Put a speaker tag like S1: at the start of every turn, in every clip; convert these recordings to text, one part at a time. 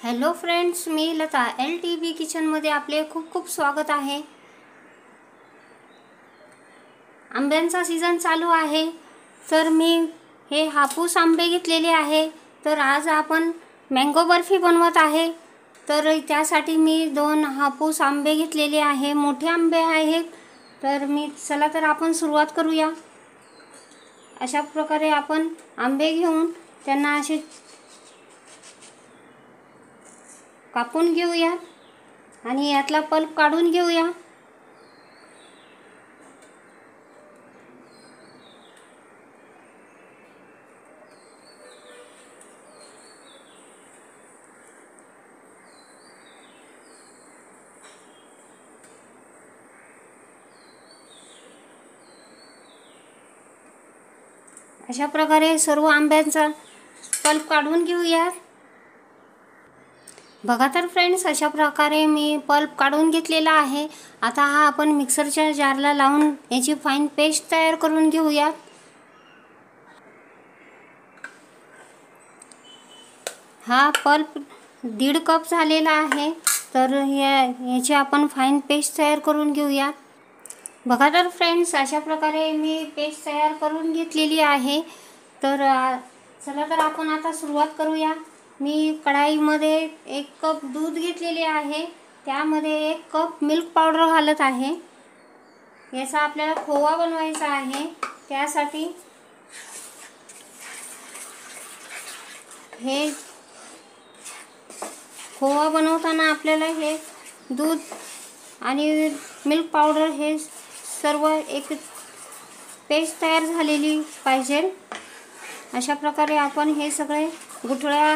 S1: Hello friends, मी Lata LTV किचनमध्ये आपले खूप खूप स्वागत आहे। आंब्यांचा सीजन चालू आहे, तर मी हे हापूस आंबे घेतलेले आहे। तर आज आपण मँगो बर्फी बनवत आहे। तर त्यासाठी मी 2 हापूस आंबे घेतलेले आहे, मोठे आंबे आहेत। तर चला तर आपण सुरुवात करूया। अशा प्रकारे आपण आंबे घेऊन त्यांना असे कापून घेऊया आणि यातला पल्प काढून घेऊया। अशा प्रकारे सर्व आंब्यांचा पल्प काढून घेऊया। बघा तर फ्रेंड्स, अशा प्रकारे मी पल्प काढून घेतलेला आहे। आता हा आपण मिक्सरच्या जारला लावून याची फाईन पेस्ट तयार करून घेऊया। हा पल्प 1.5 कप झालेला आहे। तर याची आपण फाईन पेस्ट तयार करून घेऊया। बघा तर फ्रेंड्स, अशा प्रकारे मी पेस्ट तयार करून घेतलेली आहे। तर चला तर आपण आता सुरुवात करूया। मी कढाईमध्ये 1 कप दूध घेतलेले आहे, त्यामध्ये 1 कप मिल्क पावडर घालत आहे। याचा आपल्याला खोवा बनवायचा आहे। त्यासाठी हे खोवा बनवताना आपल्याला हे दूध आणि मिल्क पावडर हे सर्व एक पेस्ट तयार झालेली पाहिजे। अशा प्रकारे आपण हे गुठळ्या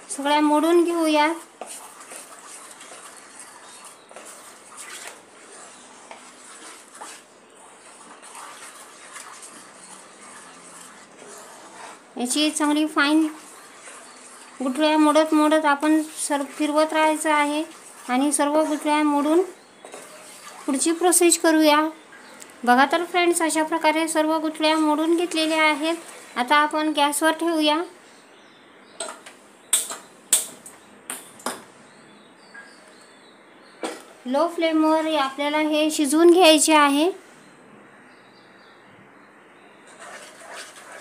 S1: सगळ्या मोडून घेऊया। याची चांगली फाईन गुठळ्या मोडत आपण फिरवत राहायचं आहे आणि सर्व गुठळ्या मोडून पुढची प्रोसेस करूया। बघा तर फ्रेंड्स, अशा प्रकारे सर्व गुठळ्या मोडून घेतलेल्या आहेत। आता आपण गॅसवर ठेवूया। लो फ्लेमवर आपल्याला हे शिजवून घ्यायचे आहे।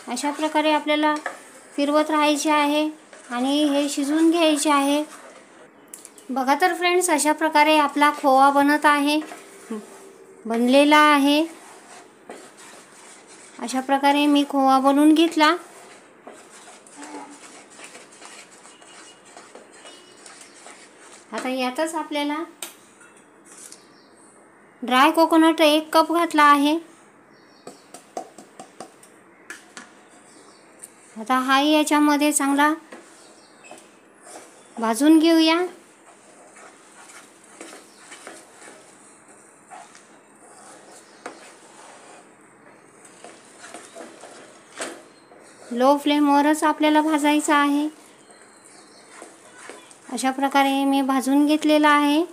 S1: अशा प्रकारे आपल्याला फिरवत राहायचे आहे आणि हे शिजवून घ्यायचे आहे। बघा तर फ्रेंड्स, अशा प्रकारे आपला खोवा बनलेला आहे। अशा प्रकारे मी खोवा बनवून घेतला। आता यातच आपल्याला ड्राय कोकोनट 1 कप घातला आहे। आता हा याच्यामध्ये चांगला भाजून घेऊया। लो फ्लेमवरच आपल्याला भाजायचा आहे। अशा प्रकारे मी भाजून घेतलेला आहे।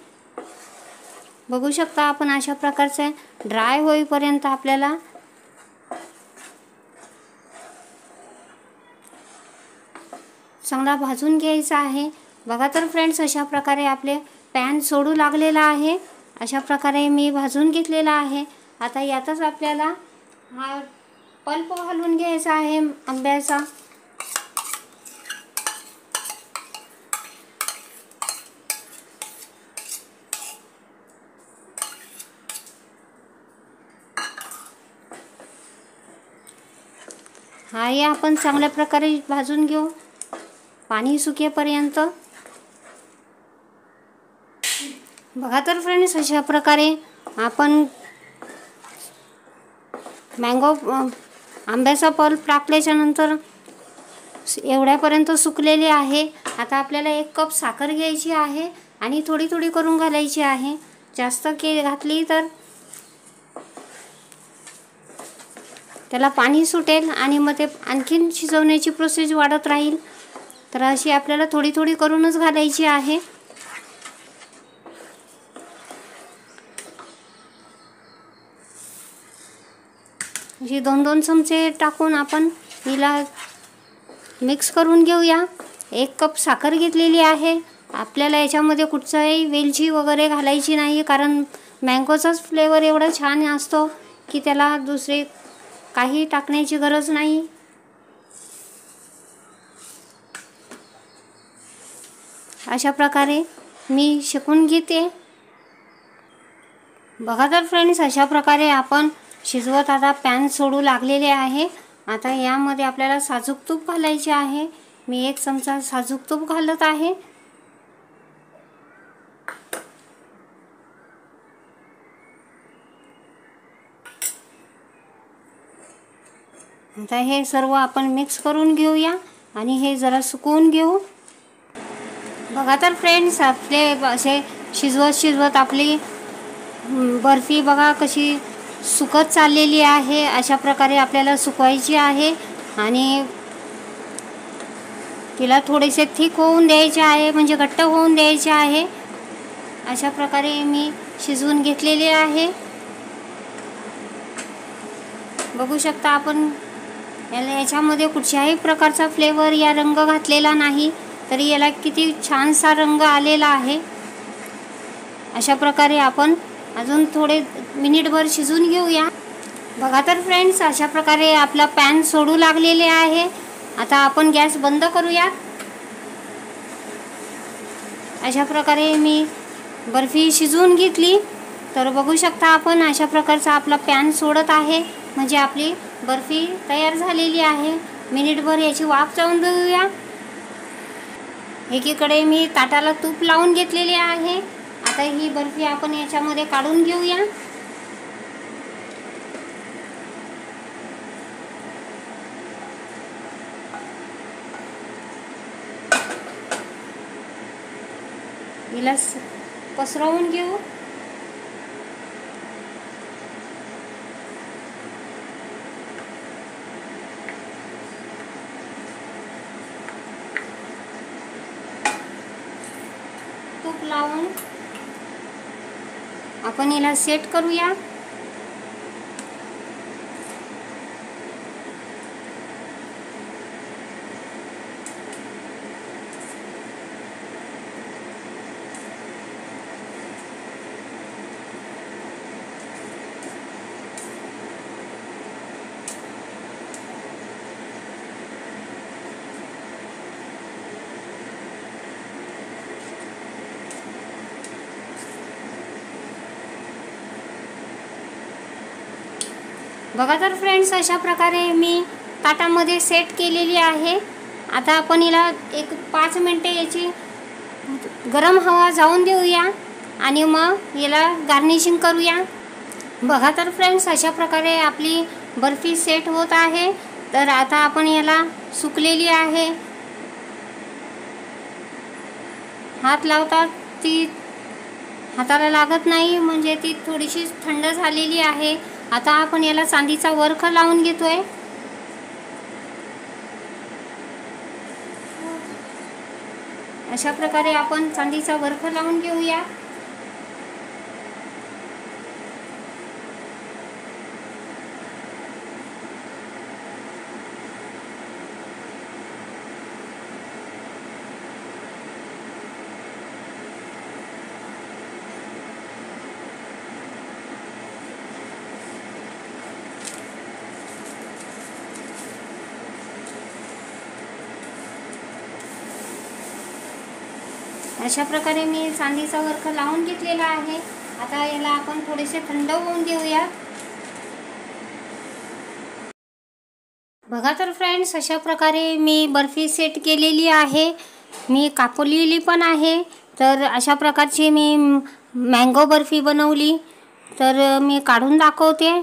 S1: बघू शकता आपण, अशा प्रकारचे ड्राय होईपर्यंत आपल्याला चांगला भाजून घ्यायचा आहे। बघा तर फ्रेंड्स, अशा प्रकारे आपले पॅन सोडू लागलेला आहे। अशा प्रकारे मी भाजून घेतलेला आहे। आता यातच आपल्याला हा पल्प घालून घ्यायचा आहे आंब्याचा। हा आपण चांगल्या प्रकारे भाजून घेऊ, पाणी सुकेपर्यंत। बघा तर फ्रेंड्स, अशा प्रकारे आपण आंब्याचा पल्प टाकल्याच्या नंतर एवढ्यापर्यंत सुकलेले आहे। आता आपल्याला 1 कप साखर घ्यायची आहे आणि थोडी थोडी करून घालायची आहे। जास्त घातली तर त्याला पाणी सुटेल आणि मग ते आणखीन शिजवण्याची प्रोसेस वाढत राहील। तर अशी आपल्याला थोडी थोडी करूनच घालायची आहे। अशी 2-2 चमचे टाकून आपण हिला मिक्स करून घेऊया। 1 कप साखर घेतलेली आहे। आपल्याला याच्यामध्ये कुठचाही वेलची वगैरे घालायची नाही, कारण मँगोचाच फ्लेवर एवढा छान असतो की त्याला दुसरे काही टाकण्याची गरज नाही। अशा प्रकारे मी शिकून घेते। बघा तर फ्रेंड्स, अशा प्रकारे आपण शिजवत आता पॅन सोडू लागलेले आहे। आता यामध्ये आपल्याला साजूक तूप घालायचे आहे। मी 1 चमचा साजूक तूप घालत आहे। आता हे सर्व आपण मिक्स करून घेऊया आणि हे जरा सुकवून घेऊ। बघा तर फ्रेंड्स, आपले असे शिजवत आपली बर्फी बघा कशी सुकत चाललेली आहे। अशा प्रकारे आपल्याला सुकवायची आहे आणि तिला थोडेसे थिक होऊन द्यायचे आहे, म्हणजे घट्ट होऊन द्यायचे आहे। अशा प्रकारे मी शिजवून घेतलेले आहे। बघू शकता आपण याच्यामध्ये कुठल्याही प्रकारचा फ्लेवर या रंग घातलेला नाही, तरी याला किती छानसा रंग आलेला आहे। अशा प्रकारे आपण अजून थोडे मिनिटभर शिजवून घेऊया। बघा तर फ्रेंड्स, अशा प्रकारे आपला पॅन सोडू लागलेले आहे। आता आपण गॅस बंद करूया। अशा प्रकारे मी बर्फी शिजवून घेतली। तर बघू शकता आपण अशा प्रकारचा आपला पॅन सोडत आहे, म्हणजे आपली बर्फी तयार झालेली आहे। मिनिटभर याची वाफ जाऊन देऊया। एकीकडे मी ताटाला तूप लावून घेतलेले आहे। आता ही बर्फी आपण याच्यामध्ये काढून घेऊया। हिला पसरवून घेऊ। तूप लावून आपण हिला सेट करूया। बघा तर फ्रेंड्स, अशा प्रकारे मी ताटामध्ये सेट केलेली आहे। आता आपण हिला 5 मिनिटे याची गरम हवा जाऊन देऊया आणि मग याला गार्निशिंग करूया। बघा तर फ्रेंड्स, अशा प्रकारे आपली बर्फी सेट होत आहे। तर आता आपण याला सुकलेली आहे, हात लावता ती हाताला लागत नाही, म्हणजे ती थोडीशी थंड झालेली आहे। आता आपण याला चांदीचा वरख लावून घेतोय। अशा प्रकारे आपण चांदीचा वरख लावून घेऊया। अशा प्रकारे मी चांदीचा वरख लावून घेतलेला आहे। आता याला आपण थोडेसे थंड होऊन देऊया। बघा तर फ्रेंड्स, अशा प्रकारे मी बर्फी सेट केलेली आहे। मी कापलेली पण आहे। तर अशा प्रकारची मी मँगो बर्फी बनवली। तर मी काढून दाखवते।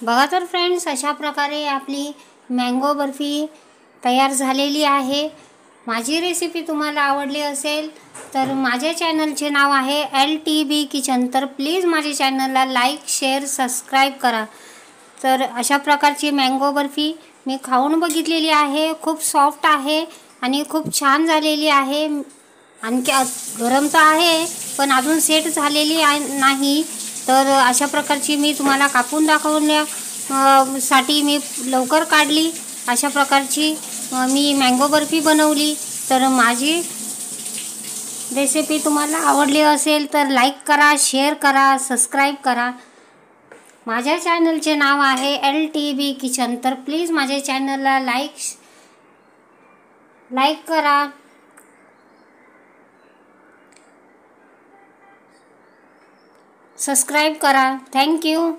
S1: बघा तर फ्रेंड्स, अशा प्रकारे आपली मँगो बर्फी तयार झालेली आहे। माझी रेसिपी तुम्हाला आवडली असेल तर माझ्या चॅनलचे नाव आहे LTB किचन, तर प्लीज माझ्या चॅनलला लाईक, शेअर, सबस्क्राईब करा। तर अशा प्रकारची मँगो बर्फी मी खाऊन बघितलेली आहे, खूप सॉफ्ट आहे आणि खूप छान झालेली आहे। आणखी गरम तर आहे पण अजून सेट झालेली नाही। तर अशा प्रकारची मी तुम्हाला कापून दाखवण्यासाठी मी लवकर काढली। अशा प्रकारची मी मँगो बर्फी बनवली। तर माझी रेसिपी तुम्हाला आवडली असेल तर लाईक करा, शेअर करा, सबस्क्राईब करा। माझ्या चॅनलचे नाव आहे LTB किचन, तर प्लीज माझ्या चॅनलला लाईक करा, सबस्क्राईब करा। थँक्यू।